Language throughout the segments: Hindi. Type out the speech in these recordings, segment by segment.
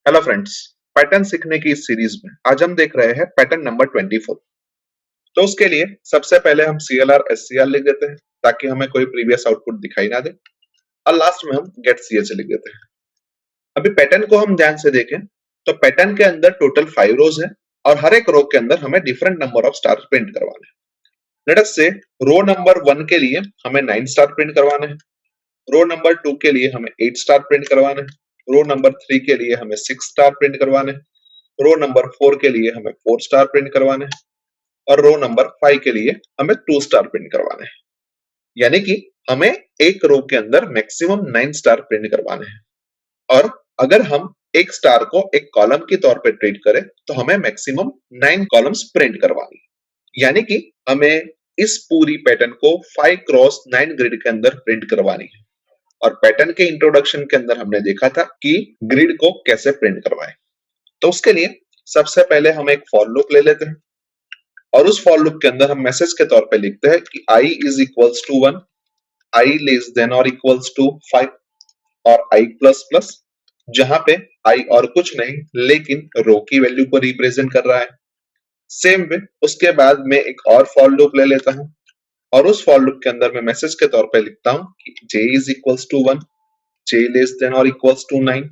हेलो फ्रेंड्स, पैटर्न सीखने की इस सीरीज में आज हम देख रहे हैं पैटर्न नंबर 24। तो उसके लिए सबसे पहले हम CLR SCR लिख देते हैं ताकि हमें कोई प्रीवियस आउटपुट दिखाई ना दे, और लास्ट में हम गेट CH लिख देते हैं। अभी पैटर्न को हम ध्यान से देखें तो पैटर्न के अंदर टोटल 5 रोज है और हर एक रो के अंदर हमें different number of star print करवाने हैं। लेट अस से रो नंबर 1 के लिए हमें 9 स्टार प्रिंट करवाने हैं, रो नंबर 2 के लिए हमें 8 स्टार प्रिंट करवाने हैं, रो नंबर 3 के लिए हमें 6 स्टार प्रिंट करवाने हैं, रो नंबर 4 के लिए हमें 4 स्टार प्रिंट करवाने हैं और रो नंबर 5 के लिए हमें 2 स्टार प्रिंट करवाने हैं। यानी कि हमें एक रो के अंदर मैक्सिमम 9 स्टार प्रिंट करवाने हैं, और अगर हम एक स्टार को एक कॉलम के तौर पे ट्रीट करें तो हमें मैक्सिमम 9 कॉलम्स प्रिंट करवानी है। यानी कि हमें इस पूरी पैटर्न को 5 क्रॉस 9 ग्रिड के अंदर प्रिंट करवानी है। और पैटर्न के इंट्रोडक्शन के अंदर हमने देखा था कि ग्रिड को कैसे प्रिंट करवाएं। तो उसके लिए सबसे पहले हम एक फॉर लूप ले लेते हैं और उस फॉर लूप के अंदर हम मैसेज के तौर पे लिखते हैं कि i is equals to 1, i less than और इक्वल्स टू 5 और i प्लस प्लस, जहां पे i और कुछ नहीं लेकिन रो की वैल्यू को रिप्रेजेंट कर रहा है। सेम वे उसके बाद मैं एक और फॉर लूप ले लेता हूं और उस फॉर लूप के अंदर मैं मैसेज के तौर पे लिखता हूं कि j is equals to 1, j less than और इक्वल्स टू 9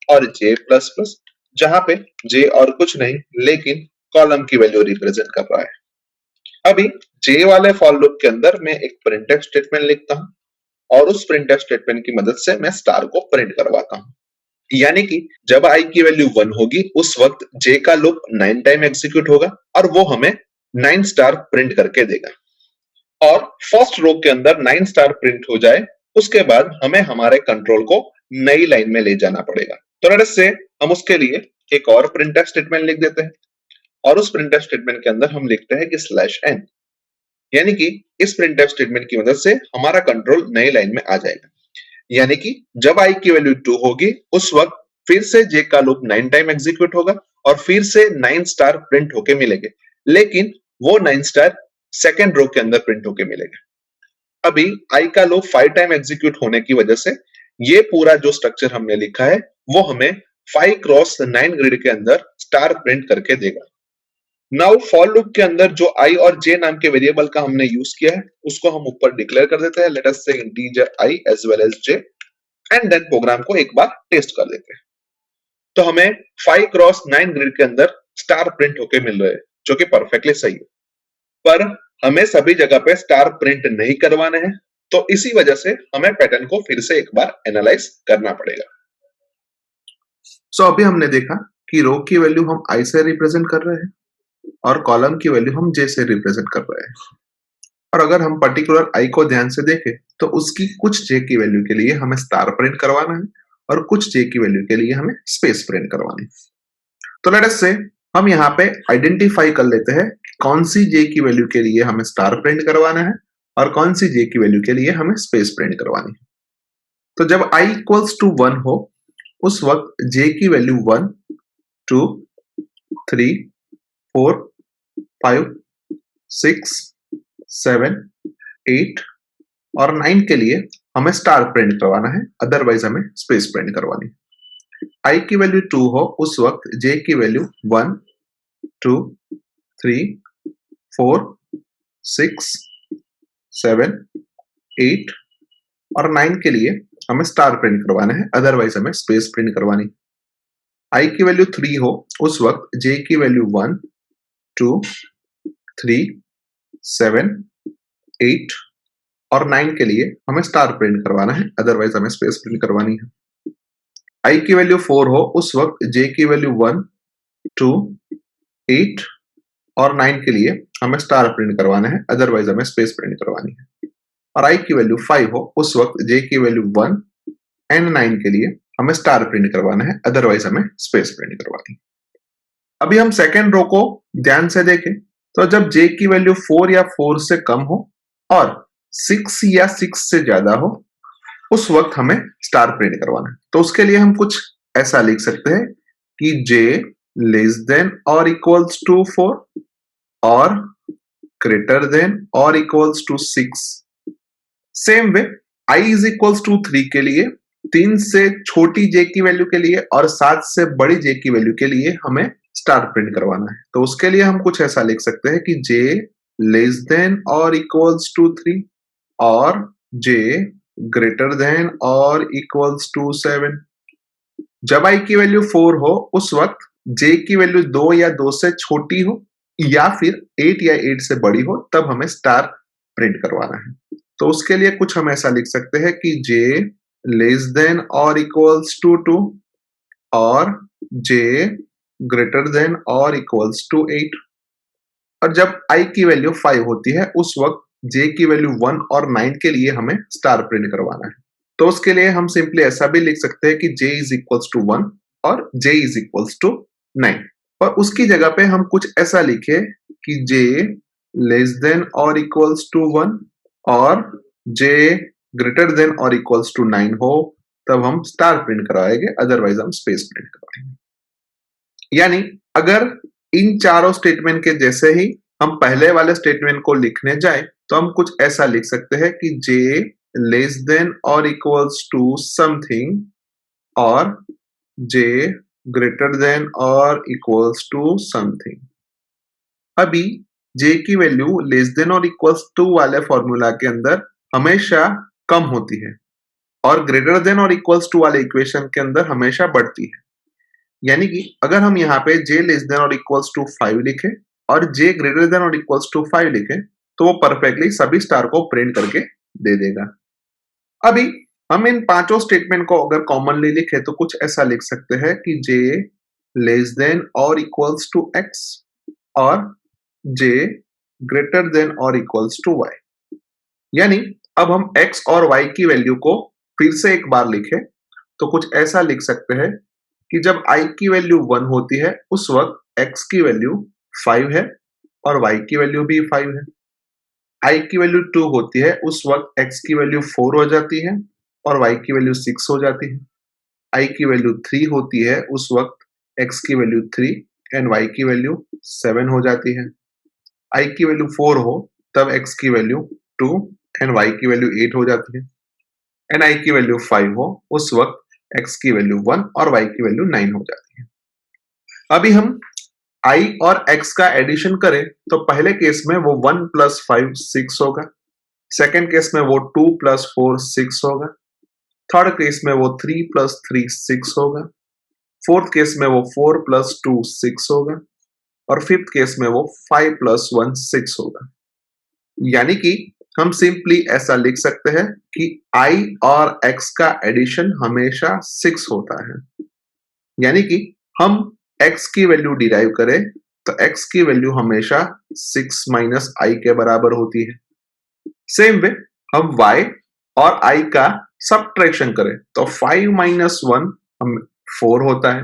और j प्लस प्लस, जहां पे j और कुछ नहीं लेकिन कॉलम की वैल्यू रिप्रेजेंट कर रहा है। अभी j वाले फॉर लूप के अंदर मैं एक प्रिंटफ स्टेटमेंट लिखता हूं और उस प्रिंटफ स्टेटमेंट की मदद से मैं स्टार को प्रिंट करवाता हूं। यानी कि जब i की वैल्यू 1 होगी उस वक्त j का लूप 9 टाइम एग्जीक्यूट होगा और वो हमें 9 स्टार प्रिंट करके देगा। और फर्स्ट रो के अंदर 9 स्टार प्रिंट हो जाए उसके बाद हमें हमारे कंट्रोल को नई लाइन में ले जाना पड़ेगा। तो लेट्स से हम उसके लिए एक और प्रिंटफ स्टेटमेंट लिख देते हैं और उस प्रिंटफ स्टेटमेंट के अंदर हम लिखते हैं कि /n, यानी कि इस प्रिंटफ स्टेटमेंट की मदद से हमारा कंट्रोल नई लाइन में आ जाएगा। यानी कि जब i की वैल्यू 2 होगी उस वक्त फिर से j का लूप 9 टाइम एग्जीक्यूट होगा और फिर से 9 स्टार प्रिंट होके मिलेंगे, लेकिन वो 9 स्टार सेकेंड रो के अंदर प्रिंट होके मिलेगा। अभी i का लूप 5 टाइम एग्जीक्यूट होने की वजह से ये पूरा जो स्ट्रक्चर हमने लिखा है वो हमें 5 क्रॉस 9 ग्रिड के अंदर स्टार प्रिंट करके देगा। नाउ फॉर लूप के अंदर जो i और j नाम के वेरिएबल का हमने यूज किया है उसको हम ऊपर डिक्लेयर कर देते हैं, let us say integer i as well as j, and then program को एक बार टेस्ट कर देते हैं। तो हमें 5 क्रॉस 9 ग्रिड के अंदर स्टार प्रिंट होके मिल रहे हैं, जो कि परफेक्टली सही है, पर हमें सभी जगह पे स्टार प्रिंट नहीं करवाने हैं, तो इसी वजह से हमें पैटर्न को फिर से एक बार एनालाइज करना पड़ेगा। अभी हमने देखा कि रो की वैल्यू हम i से रिप्रेजेंट कर रहे हैं और कॉलम की वैल्यू हम j से रिप्रेजेंट कर रहे हैं। और अगर हम पर्टिकुलर i को ध्यान से देखें तो उसकी कुछ j की वैल्यू के लिए हमें स्टार प्रिंट करवाना है और कुछ j की वैल्यू के लिए हमें स्पेस प्रिंट करवानी है। तो लेट अस से हम यहाँ पे आइडेंटिफाई कर लेते हैं कि कौन सी j की वैल्यू के लिए हमें स्टार प्रिंट करवाना है और कौन सी j की वैल्यू के लिए हमें स्पेस प्रिंट करवानी है। तो जब i इक्वल्स टू 1 हो उस वक्त j की वैल्यू 1, 2, 3, 4, 5, 6, 7, 8 और 9 के लिए हमें स्टार प्रिंट करवाना है, अदरवाइज हमें स्पेस प्रिंट करवानी है। i की वैल्यू 2 हो उस वक्त j की वैल्यू 1, 2, 3, 4, 6, 7, 8 और 9 के लिए हमें स्टार प्रिंट करवाना है, अदरवाइज हमें स्पेस प्रिंट करवानी है। i की वैल्यू 3 हो उस वक्त j की वैल्यू 1, 2, 3, 7, 8 और 9 के लिए हमें स्टार प्रिंट करवाना है, अदरवाइज हमें स्पेस प्रिंट करवानी है। i की वैल्यू 4 हो उस वक्त j की वैल्यू 1, 2, 8 और 9 के लिए हमें स्टार प्रिंट करवाना है, अदरवाइज हमें स्पेस प्रिंट करवानी है। और i की वैल्यू 5 हो उस वक्त j की वैल्यू 1 एंड 9 के लिए हमें स्टार प्रिंट करवाना है, अदरवाइज हमें स्पेस प्रिंट करवानी है। अभी हम सेकेंड रो को ध्यान से देखें तो जब j की वैल्यू 4 या 4 से कम हो और 6 या 6 से ज्यादा हो उस वक्त हमें स्टार प्रिंट करवाना है। तो उसके लिए हम कुछ ऐसा लिख सकते हैं कि j लेस देन और इक्वल्स टू 4 और ग्रेटर देन और equals to 6। Same way i is equals to 3 के लिए 3 से छोटी j की वैल्यू के लिए और 7 से बड़ी j की वैल्यू के लिए हमें स्टार प्रिंट करवाना है। तो उसके लिए हम कुछ ऐसा लिख सकते हैं कि j लेस देन और इक्वल्स टू 3 और j ग्रेटर देन और इक्वल्स टू 7। जब i की वैल्यू 4 हो उस वक्त j की वैल्यू 2 या 2 से छोटी हो या फिर 8 या 8 से बड़ी हो तब हमें स्टार प्रिंट करवाना है। तो उसके लिए कुछ हम ऐसा लिख सकते हैं कि j लेस देन और इक्वल्स टू 2 और j ग्रेटर देन और इक्वल्स टू 8। और जब i की वैल्यू 5 होती है उस वक्त j की वैल्यू 1 और 9 के लिए हमें स्टार प्रिंट करवाना है। तो उसके लिए हम सिंपली ऐसा भी लिख सकते हैं कि j इज इक्वल्स टू 1 और j इज इक्वल्स टू 9 और उसकी जगह पे हम कुछ ऐसा लिखे कि j लेस देन और इक्वल्स टू 1 और j ग्रेटर देन और इक्वल्स टू 9 हो तब हम स्टार प्रिंट करवाएंगे, अदरवाइज हम स्पेस प्रिंट करवाएंगे। यानी अगर इन चारों स्टेटमेंट के जैसे ही हम पहले वाले स्टेटमेंट को लिखने जाए तो हम कुछ ऐसा लिख सकते हैं कि j लेस देन और इक्वल्स टू समथिंग और j ग्रेटर देन और इक्वल्स टू समथिंग। अभी j की वैल्यू लेस देन और इक्वल्स टू वाले फॉर्मूला के अंदर हमेशा कम होती है और ग्रेटर देन और इक्वल्स टू वाले इक्वेशन के अंदर हमेशा बढ़ती है। यानी कि अगर हम यहाँ पे j लेस देन और इक्वल्स टू 5 लिखे और j ग्रेटर देन और इक्वल्स टू 5 लिखे तो वो परफेक्टली सभी स्टार को प्रिंट करके दे देगा। अभी हम इन पांचों स्टेटमेंट को अगर कॉमनली लिखे तो कुछ ऐसा लिख सकते हैं कि j लेस देन और इक्वल्स टू x और j ग्रेटर देन और इक्वल्स टू y। यानी अब हम x और y की वैल्यू को फिर से एक बार लिखे तो कुछ ऐसा लिख सकते हैं कि जब i की वैल्यू 1 होती है उस वक्त x की वैल्यू 5 है और y की वैल्यू भी 5 है। i की वैल्यू 2 होती है उस वक्त x की वैल्यू 4 हो जाती है और y की वैल्यू 6 हो जाती है। i की वैल्यू 3 होती है उस वक्त x की वैल्यू 3 एंड y की वैल्यू 7 हो जाती है। i की वैल्यू 4 हो तब x की वैल्यू 2 एंड y की वैल्यू 8 हो जाती है एंड i की वैल्यू 5 हो उस वक्त x की वैल्यू 1 और y की वैल्यू 9 हो जाती है। अभी हम i और x का एडिशन करें तो पहले केस में वो 1 प्लस 5 6 होगा, सेकेंड केस में वो 2 प्लस 4 6 होगा, थर्ड केस में वो 3 प्लस 3 6 होगा, फोर्थ केस में वो 4 प्लस 2 6 होगा और फिफ्थ केस में वो 5 प्लस 1 6 होगा। यानी कि हम सिंपली ऐसा लिख सकते हैं कि i और x का एडिशन हमेशा 6 होता है। यानी कि हम x की वैल्यू डिराइव करें तो x की वैल्यू हमेशा 6 माइनस i के बराबर होती है। सेम वे हम y और i का सब्ट्रैक्शन करें तो 5 माइनस 1 हम 4 होता है,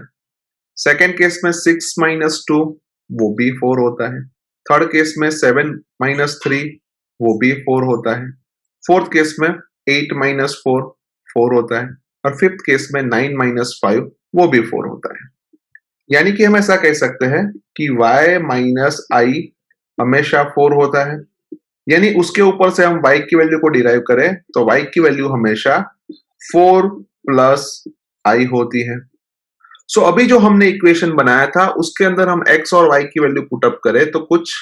सेकेंड केस में 6 माइनस 2 वो भी 4 होता है, थर्ड केस में 7 माइनस 3 वो भी 4 होता है, फोर्थ केस में 8 माइनस 4 4 होता है और फिफ्थ केस में 9 माइनस 5 वो भी 4 होता है। यानी कि हम ऐसा कह सकते हैं कि y माइनस i हमेशा 4 होता है। यानी उसके ऊपर से हम y की वैल्यू को डिराइव करें तो y की वैल्यू हमेशा 4 प्लस i होती है। सो अभी जो हमने इक्वेशन बनाया था उसके अंदर हम x और y की वैल्यू पुट अप करें तो कुछ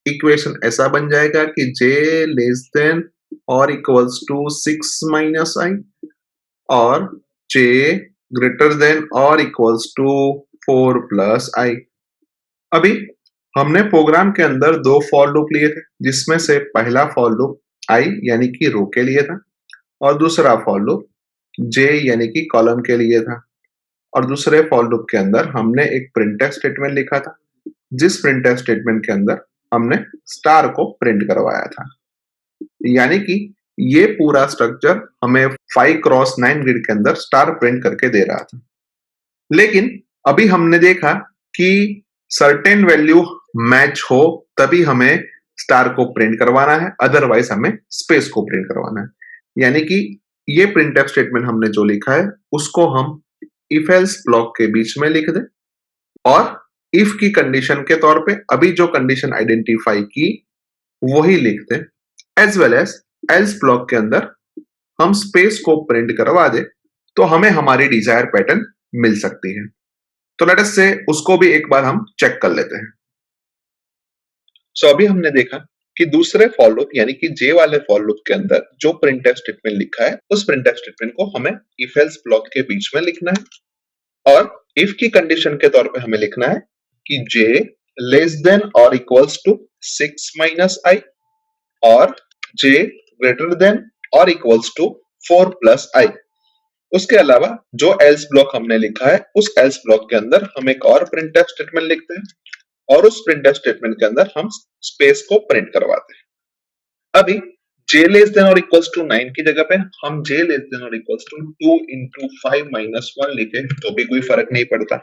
इक्वेशन ऐसा बन जाएगा कि j लेस देन और इक्वल्स टू 6 माइनस i और j ग्रेटर देन और इक्वल्स टू 4 प्लस i। अभी हमने प्रोग्राम के अंदर दो फॉर लूप लिए थे जिसमें से पहला फॉर लूप i यानी कि रो के लिए था और दूसरा फॉर लूप j यानी कि कॉलम के लिए था और दूसरे फॉर लूप के अंदर हमने एक प्रिंटफ स्टेटमेंट लिखा था जिस प्रिंटफ स्टेटमेंट के अंदर हमने स्टार को प्रिंट करवाया था। यानी कि ये पूरा स्ट्रक्चर हमें 5 क्रॉस 9 ग्रिड के अंदर स्टार प्रिंट करके दे रहा था। लेकिन अभी हमने देखा कि सर्टेन वैल्यू मैच हो तभी हमें स्टार को प्रिंट करवाना है, अदरवाइज हमें स्पेस को प्रिंट करवाना है। यानी कि ये प्रिंटफ स्टेटमेंट हमने जो लिखा है उसको हम इफ एल्स ब्लॉक के बीच में लिख दें और इफ की कंडीशन के तौर पे अभी जो कंडीशन आइडेंटिफाई की वही लिख दें, as well as else block के अंदर हम स्पेस को प्रिंट करवा दे तो हमें हमारी डिजायर पैटर्न मिल सकती है। तो लेट अस से उसको भी एक बार हम चेक कर लेते हैं। सो अभी हमने देखा कि दूसरे फॉर लूप यानी कि जे वाले फॉर लूप के अंदर जो प्रिंटफ स्टेटमेंट लिखा है उस प्रिंटफ स्टेटमेंट को हमें इफ एल्स ब्लॉक के बीच में लिखना है और इफ की कंडीशन के तौर पे हमें लिखना है कि जे लेस देन और इक्वल्स टू 6 माइनस आई और जे ग्रेटर देन और इक्वल्स टू 4 प्लस आई। उसके अलावा जो एल्स ब्लॉक हमने लिखा है उस एल्स ब्लॉक के अंदर हम एक और प्रिंटफ स्टेटमेंट लिखते हैं और उस प्रिंटफ स्टेटमेंट के अंदर हम स्पेस को प्रिंट करवाते हैं। अभी j लेस देन और इक्वल्स टू 9 की जगह पे हम j लेस देन और इक्वल्स टू 2 इंटू 5 माइनस 1 लिखे तो भी कोई फर्क नहीं पड़ता।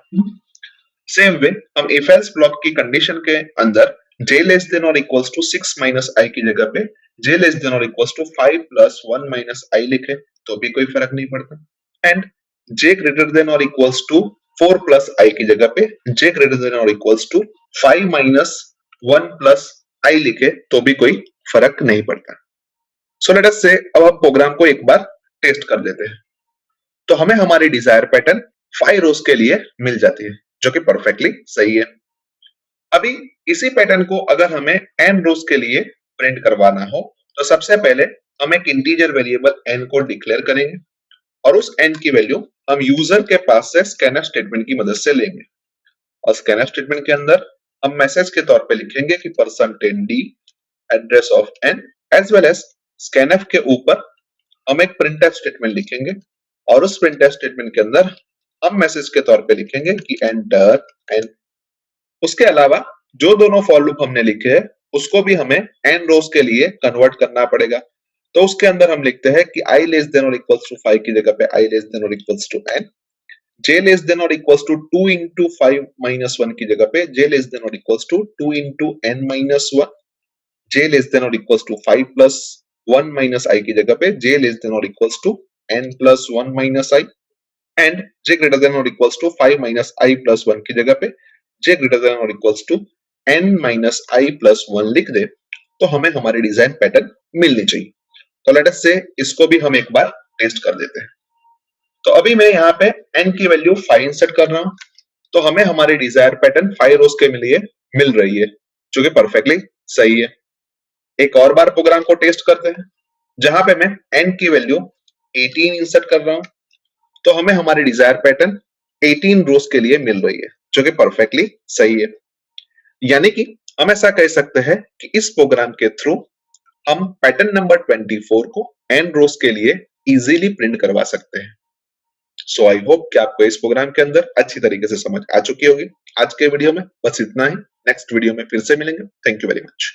सेम वे हम इफ एल्स ब्लॉक की कंडीशन के अंदर j लेस देन और इक्वल्स टू 6 माइनस i की जगह पे j लेस देन और equals to 5 plus 1 minus i लिखे तो भी कोई फर्क नहीं पड़ता। एंड j ग्रेटर देन और इक्वल्स टू 4 प्लस i की जगह पे j ग्रेटर देन और equals to 5 minus 1 plus i लिखे तो भी कोई फर्क नहीं पड़ता। सो लेट अस से अब हम प्रोग्राम को एक बार टेस्ट कर लेते हैं। तो हमें हमारी डिजायर पैटर्न 5 रोज के लिए मिल जाती है जो कि परफेक्टली सही है। अभी इसी पैटर्न को अगर हमें n रोज के लिए प्रिंट करवाना हो तो सबसे पहले हम एक इंटीजर वेरिएबल n को डिक्लेयर करेंगे और उस n की वैल्यू हम यूजर के पास से स्कैनफ स्टेटमेंट की मदद से लेंगे और स्कैनफ स्टेटमेंट के अंदर हम मैसेज के तौर पे लिखेंगे कि %d address of n as well as scanf के ऊपर हम एक प्रिंटफ स्टेटमेंट लिखेंगे और उस प्रिंटफ स्टेटमेंट के अंदर हम मैसेज के तौर पे लिखेंगे कि एंटर n। उसके अलावा जो दोनों फॉर लूप हमने लिखे हैं उसको भी हमें n रोज के लिए कन्वर्ट करना पड़ेगा। तो उसके अंदर हम लिखते हैं कि i लेस देन और इक्वल्स टू 5 की जगह पे i लेस देन और equals to n, j less than और इक्वल्स टू 2 इंटू 5 माइनस 1 की जगह पे j लेस देन और equals to 2 into n minus 1, j less than और equals to 5 plus 1 minus i की जगह पे j लेस देन और equals to n plus 1 minus i and j greater than और equals to 5 minus i plus 1 की जगह पे j ग्रेटर देन और equals to n minus i plus 1 लिख दे तो हमें हमारी डिजाइन पैटर्न मिलनी चाहिए। तो लेट अस से इसको भी हम एक बार टेस्ट कर देते हैं। तो अभी मैं यहाँ पे n की वैल्यू 5 इंसर्ट कर रहा हूं तो हमें हमारी डिजायर पैटर्न 5 रोज के लिए मिल रही है जो कि परफेक्टली सही है। एक और बार प्रोग्राम को टेस्ट करते हैं जहां पे मैं n की वैल्यू 18 इंसर्ट कर रहा हूं तो हमें हमारी डिजायर पैटर्न 18 रोज के लिए मिल रही है जो कि परफेक्टली सही है। यानी कि हम ऐसा कह सकते हैं कि इस प्रोग्राम के थ्रू हम पैटर्न नंबर 24 को n रोज के लिए इजीली प्रिंट करवा सकते हैं। सो आई होप कि आपको इस प्रोग्राम के अंदर अच्छी तरीके से समझ आ चुकी होगी। आज के वीडियो में बस इतना ही। नेक्स्ट वीडियो में फिर से मिलेंगे। Thank you very much.